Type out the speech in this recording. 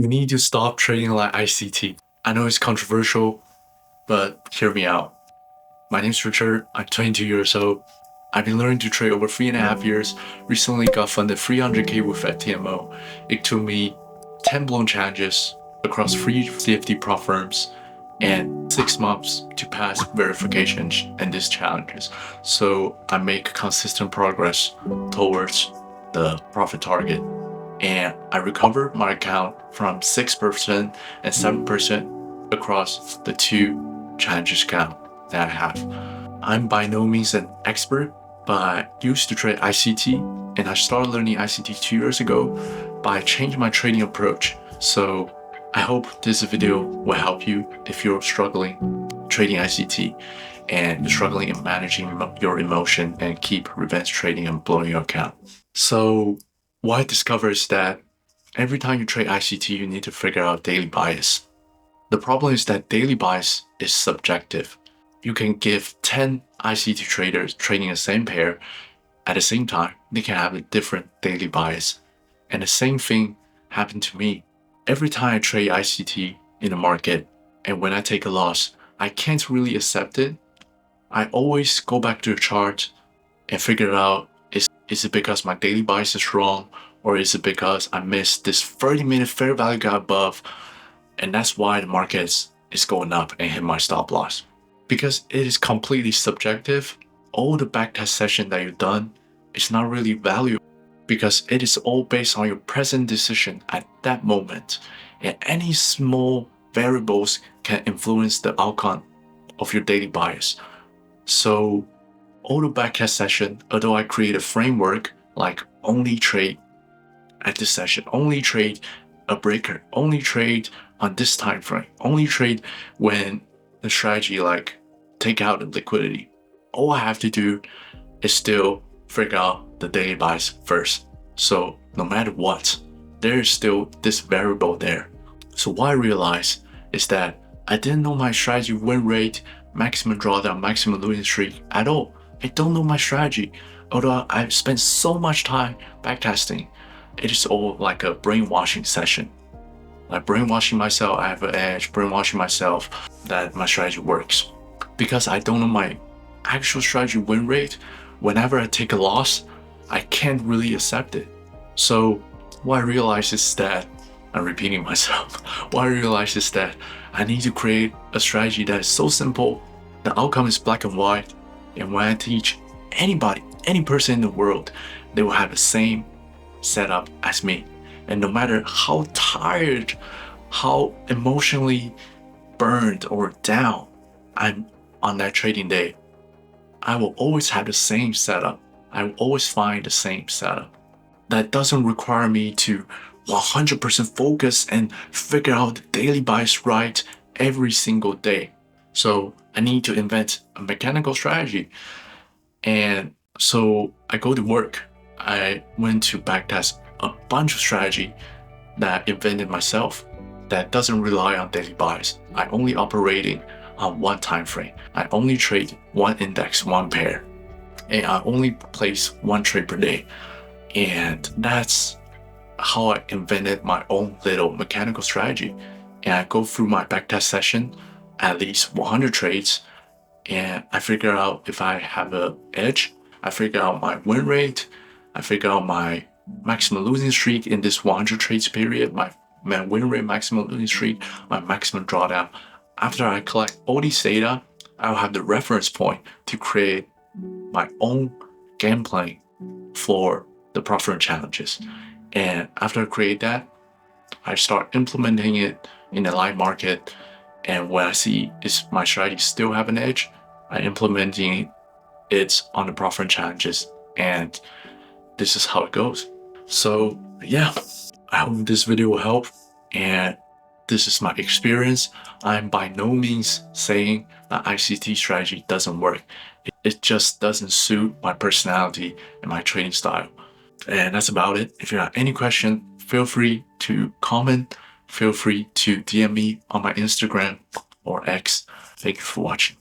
You need to stop trading like ICT. I know it's controversial, but hear me out. My name's Richard. I'm 22 years old. I've been learning to trade over 3.5 years. Recently got funded 300K with FTMO. It took me 10 blown challenges across 350 prop firms and 6 months to pass verifications and these challenges. So I make consistent progress towards the profit target. And I recovered my account from 6% and 7% across the 2 challenges account that I have. I'm by no means an expert, but I used to trade ICT, and I started learning ICT 2 years ago, but I changed my trading approach. So I hope this video will help you if you're struggling trading ICT and you're struggling in managing your emotion and keep revenge trading and blowing your account. So what I discovered is that every time you trade ICT, you need to figure out daily bias. The problem is that daily bias is subjective. You can give 10 ICT traders trading the same pair at the same time. They can have a different daily bias. And the same thing happened to me. Every time I trade ICT in the market, and when I take a loss, I can't really accept it. I always go back to the chart and figure out, is it because my daily bias is wrong, or is it because I missed this 30-minute fair value gap above, and that's why the market is going up and hit my stop loss? Because it is completely subjective. All the backtest session that you've done is not really valuable because it is all based on your present decision at that moment, and any small variables can influence the outcome of your daily bias. So all the backtest session, although I create a framework like only trade at this session, only trade a breaker, only trade on this time frame, only trade when the strategy like take out the liquidity. All I have to do is still figure out the daily bias first. So no matter what, there is still this variable there. So what I realized is that I didn't know my strategy win rate, maximum drawdown, maximum losing streak at all. I don't know my strategy. Although I've spent so much time backtesting, it is all like a brainwashing session. Like brainwashing myself, I have an edge, brainwashing myself that my strategy works. Because I don't know my actual strategy win rate, whenever I take a loss, I can't really accept it. So what I realized is that, I'm repeating myself, what I realized is that I need to create a strategy that is so simple, the outcome is black and white, and when I teach anybody, any person in the world, they will have the same setup as me. And no matter how tired, how emotionally burned or down I'm on that trading day, I will always have the same setup. I will always find the same setup. That doesn't require me to 100% focus and figure out the daily bias right every single day. So I need to invent a mechanical strategy. And so I go to work. I went to backtest a bunch of strategy that I invented myself that doesn't rely on daily bias. I only operating on one time frame. I only trade one index, one pair, and I only place one trade per day. And that's how I invented my own little mechanical strategy. And I go through my backtest session, at least 100 trades, and I figure out if I have an edge. I figure out my win rate. I figure out my maximum losing streak in this 100 trades period, my win rate, maximum losing streak, my maximum drawdown. After I collect all these data, I'll have the reference point to create my own game plan for the profit challenges. And after I create that, I start implementing it in the live market. And when I see is my strategy still have an edge, I'm implementing it on the profit challenges. And this is how it goes. So yeah, I hope this video will help. And this is my experience. I'm by no means saying that ICT strategy doesn't work. It just doesn't suit my personality and my trading style. And that's about it. If you have any question, feel free to comment. Feel free to DM me on my Instagram or X. Thank you for watching.